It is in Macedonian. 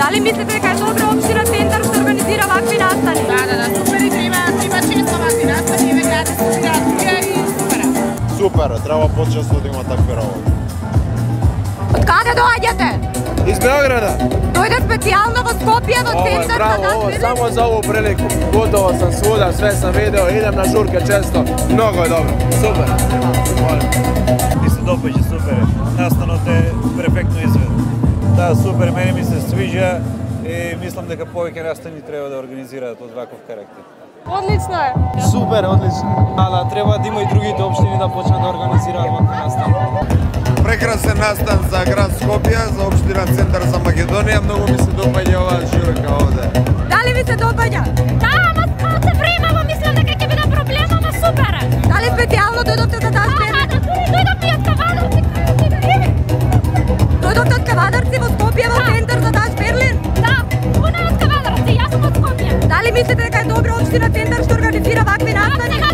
Da li mislite дека е добро општина Центар што организира вакви настани? Да, супер и треба често вакви настани, еве гледате се играат тука и супер. Супер, треба почесто да има такви работи. Од каде доаѓате? Из Белграда. Дојде специјално во Скопје во Центар за настани? Само за ovu priliku. Gotovo sam svuda, sve sam video, idem na žurke često. Mnogo je dobro. Super. Mi se dopaѓа, супер. Настанот е перфектно изведен. Да, супер, мене ми се свиѓа и мислам дека повеќе настани треба да организираат од ваков карактер. Одлично е. Super, odlično. Da, treba da ima i drugите opštine da počne da organiziraju ovakve nastane. Прекрасен настан за град Скопје, за општина Центар за Македонија. Многу ми се допаѓа оваа журка овде. Дали ви се допаѓа? Да, ама малце времево, мислам дека ќе биде проблем, ама супер е. Дали специјално дојдовте за таа Да, дојдовте и од Кавадарци. Дојдовте од Кавадарци во Скопје во Центар за Даш Берлин? Да, она е од Кавадарци, јас сум од Скопје. Дали мислите дека е добро општина Центар што организира вакви настани?